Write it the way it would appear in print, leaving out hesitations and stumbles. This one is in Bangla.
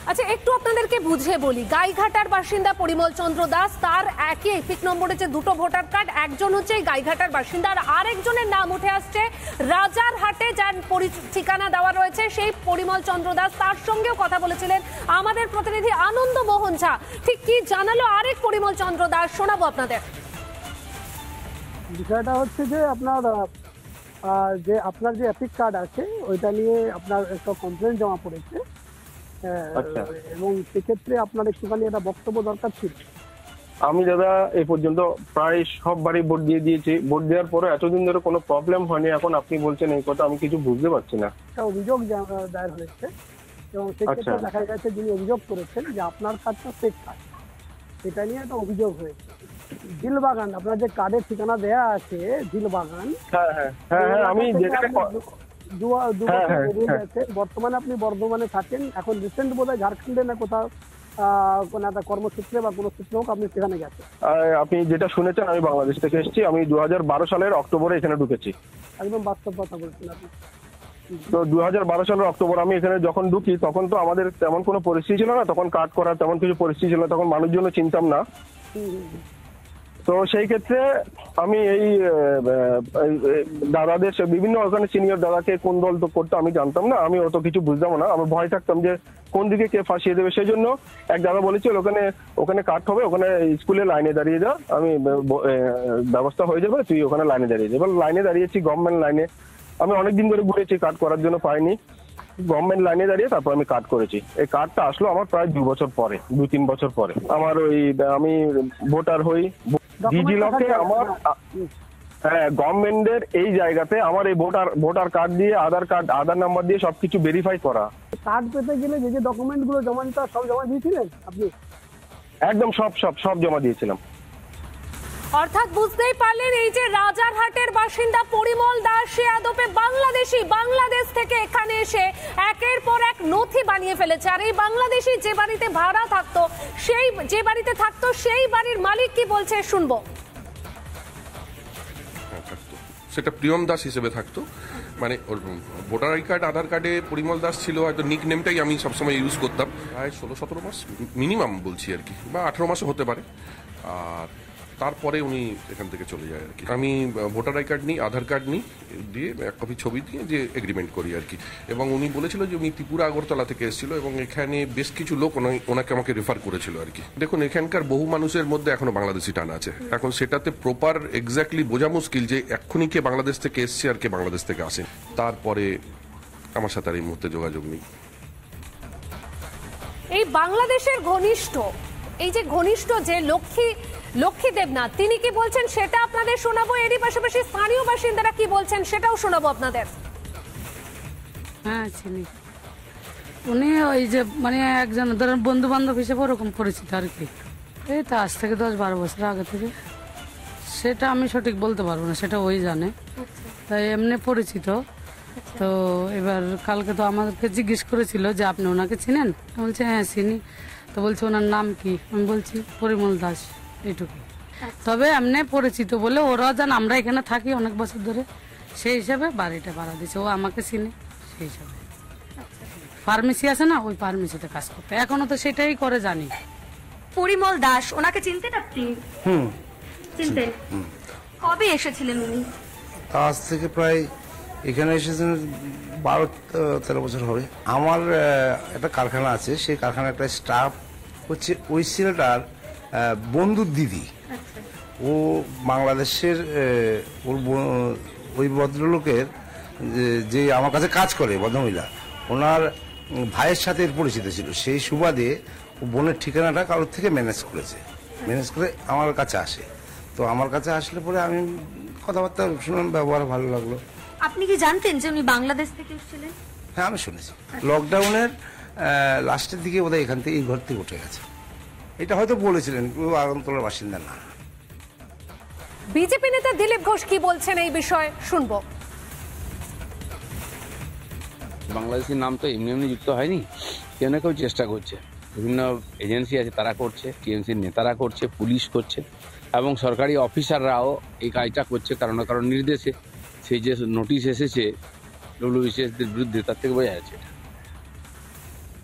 আচ্ছা, একটু আপনাদেরকে বুঝিয়ে বলি। গাইঘাটার বাসিন্দা পরিমল চন্দ্র দাস, তার একই এপিক নম্বরে যে দুটো ভোটার কার্ড, একজন হচ্ছে গাইঘাটার বাসিন্দা আর আরেকজনের নাম উঠে আসছে রাজারহাটে, যার ঠিকানা দেওয়া রয়েছে সেই পরিমল চন্দ্র দাস। তার সঙ্গেও কথা বলেছিলেন আমাদের প্রতিনিধি আনন্দ মোহন ঝা। ঠিক কি জানালো আরেক পরিমল চন্দ্র দাস, শোনাবো আপনাদের। বিষয়টা হচ্ছে যে আপনার যে এপিক কার্ড আছে ওইটা নিয়ে আপনার একটা কমপ্লেন জমা পড়েছে এবং সেক্ষেত্রে আপনার একটুখানি একটা বক্তব্য দরকার ছিল। আমি দাদা এই পর্যন্ত প্রায় সব বাড়ি ভোট দিয়ে দিয়েছি। ভোট দেওয়ার পরে এতদিন ধরে কোনো প্রবলেম হয়নি, এখন আপনি বলছেন এই কথা, আমি কিছু বুঝতে পারছি না। একটা অভিযোগ দায়ের হয়েছে এবং সেক্ষেত্রে দেখা গেছে যিনি অভিযোগ করেছেন যে আপনার কার্ডটা ফেক কার্ড, সেটা নিয়ে একটা অভিযোগ হয়েছে। দিলবাগান, আপনার যে কার্ডের ঠিকানা দেয়া আছে দিলবাগান, আমি যেখানে বর্তমানে আপনি বর্ধমানে থাকেন, এখন রিসেন্ট বোধহয় ঝাড়খণ্ডে না কোথাও কোন একটা কর্মসূত্রে বা কোনো সূত্রে হোক আপনি সেখানে গেছেন। আপনি যেটা শুনেছেন, আমি বাংলাদেশ থেকে এসেছি। আমি 2012 সালের অক্টোবরে এখানে ঢুকেছি। একদম বাস্তব কথা বলছেন আপনি। তো 2012 সালের অক্টোবর আমি এখানে যখন ঢুকি তখন তো আমাদের তেমন কোনো পরিস্থিতি ছিল না, তখন কার্ড করার তেমন কিছু পরিস্থিতি ছিল না, তখন মানুষজনও চিনতাম না। তো সেই ক্ষেত্রে আমি এই দাদাদের বিভিন্ন ওখানে সিনিয়র দাদাকে কোন দল তো করতো আমি জানতাম না, আমি অত কিছু বুঝতাম না। আমি ভয় থাকতাম যে কোন দিকে কে ফাঁসিয়ে দেবে। সেই জন্য এক দাদা বলেছিল ওখানে কাট হবে, ওখানে স্কুলে লাইনে দাঁড়িয়ে যা, আমি ব্যবস্থা হয়ে যাবে, তুই ওখানে লাইনে দাঁড়িয়ে যা। এবার লাইনে দাঁড়িয়েছি, গভর্নমেন্ট লাইনে। আমি অনেকদিন ধরে ঘুরেছি, কাট করার জন্য পাইনি। গভর্নমেন্ট লাইনে দাঁড়িয়ে তারপর আমি কাট করেছি। এই কার্ডটা আসলো আমার প্রায় 2-3 বছর পরে। আমার আমি ভোটার হই ডিজিলকে, আমার গভর্নমেন্টের এই জায়গাতে আমার এই ভোটার কার্ড দিয়ে আধার নাম্বার দিয়ে সবকিছু ভেরিফাই করা। কার্ড পেতে গেলে যে ডকুমেন্ট গুলো জমা দিতে সব জমা দিয়েছিলেন আপনি? একদম সব জমা দিয়েছিলাম। অর্থাৎ বুঝতেই পারলেন, এই যে রাজারহাটের বাসিন্দা পরিমল দাস, সে আদপে বাংলাদেশি, বাংলাদেশ থেকে এখানে এসে একের পর এক নথি বানিয়ে ফেলেছে। আর এই বাংলাদেশি যে বাড়িতে ভাড়া থাকতো, সেই বাড়ির মালিক কি বলছে শুনবো। সেটা প্রিয়ম দাস হিসেবে থাকতো, মানে ওর ভোটার আই কার্ড আধার কার্ডে পরিমল দাস ছিল, হয়তো নিক নেমটাই আমি সবসময় ইউজ করতাম। প্রায় 16-17 মাস মিনিমাম বলছি আর কি, বা 18 মাসও হতে পারে। আর তারপরে উনি এখান থেকে চলে যায় আর কি। আমি ভোটার আই কার্ড নিই, আধার কার্ড নিই, দিয়ে এক কপি ছবি দিয়ে যে এগ্রিমেন্ট করি আর কি। এবং উনি বলেছিল যে উনি ত্রিপুরা আগরতলা থেকে এসেছিল এবং এখানে বেশ কিছু লোক ওনাকে আমাকে রেফার করেছিল আর কি। দেখুন, এখানকার বহু মানুষের মধ্যে এখনো বাংলাদেশি টান আছে। এখন সেটাতে প্রপার এক্স্যাক্টলি বোঝা মুশকিল যে এক্ষুনি কে বাংলাদেশ থেকে এসছে আর কে বাংলাদেশ থেকে আসে। তারপরে আমার সাথে আর এই মুহূর্তে যোগাযোগ নেই। এই বাংলাদেশের ঘনিষ্ঠ, এই যে ঘনিষ্ঠ যে লক্ষ্মী দেবনাথ, তিনি কি বলছেন সেটা আপনাদের শোনাবো। এরই পাশাপাশি স্থানীয় বাসিন্দারা কি বলছেন সেটাও শোনাবো আপনাদের। হ্যাঁ, চিনি। উনি ওই যে মানে একজন ধরেন বন্ধু বান্ধব হিসেবে ওরকম পরিচিত আর কি। এই তো আজ থেকে 10-12 বছর আগে থেকে। সেটা আমি সঠিক বলতে পারবো না, সেটা ওই জানে। তাই এমনি পরিচিত। তো এবার কালকে তো আমাদেরকে জিজ্ঞেস করেছিল যে আপনি ওনাকে চিনেন? বলছে হ্যাঁ চিনি। তো বলছে ওনার নাম কি? আমি বলছি পরিমল দাস, এইটুকু। তবে এমনি পরিচিত বলে ওরা জান, আমরা এখানে থাকি অনেক বছর ধরে, সেই হিসাবে বাড়িটা ভাড়া দিচ্ছে। ও আমাকে চিনে সেই হিসাবে। ফার্মেসি আছে না, ওই ফার্মেসিতে কাজ করতে এখনো তো সেটাই করে জানি। পরিমল দাস, ওনাকে চিনতেন আপনি? চিনতেন। কবে এসেছিলেন উনি? আজ থেকে প্রায় এখানে এসেছেন 12-13 বছর হবে। আমার একটা কারখানা আছে, সেই কারখানার একটা স্টাফ হচ্ছে ওই ছেলেটার বন্ধুর দিদি। ও বাংলাদেশের ওই ভদ্রলোকের যে আমার কাছে কাজ করে ভদ্রমহিলা, ওনার ভাইয়ের সাথে পরিচিত ছিল। সেই সুবাদে ও বোনের ঠিকানাটা কারোর থেকে ম্যানেজ করে আমার কাছে আসে। তো আমার কাছে আসলে পরে আমি কথাবার্তা শুনলাম, ব্যবহার ভালো লাগলো। আপনি কি জানতেন যে উনি বাংলাদেশ থেকে এসেছিলেন? হ্যাঁ, আমি শুনেছি। লকডাউনের লাস্টের দিকে বোধহয় এখান থেকে এই ঘর থেকে উঠে গেছে, এটা হয়তো বলেছিলেন। আগরতলার বাসিন্দা না। বিজেপি নেতা দিলীপ ঘোষ কি বলছেন এই বিষয়ে শুনবো। বাংলাদেশের নাম তো এমনি যুক্ত হয়নি, কেউ না কেউ চেষ্টা করছে। বিভিন্ন এজেন্সি আছে, তারা করছে, টিএমসির নেতারা করছে, পুলিশ করছে, এবং সরকারি অফিসাররাও এই কাজটা করছে কারণ নির্দেশে। সেই যে নোটিশ এসেছে ডব্লিউবিসিএস দের বিরুদ্ধে, তার থেকে বোঝা যাচ্ছে এটা।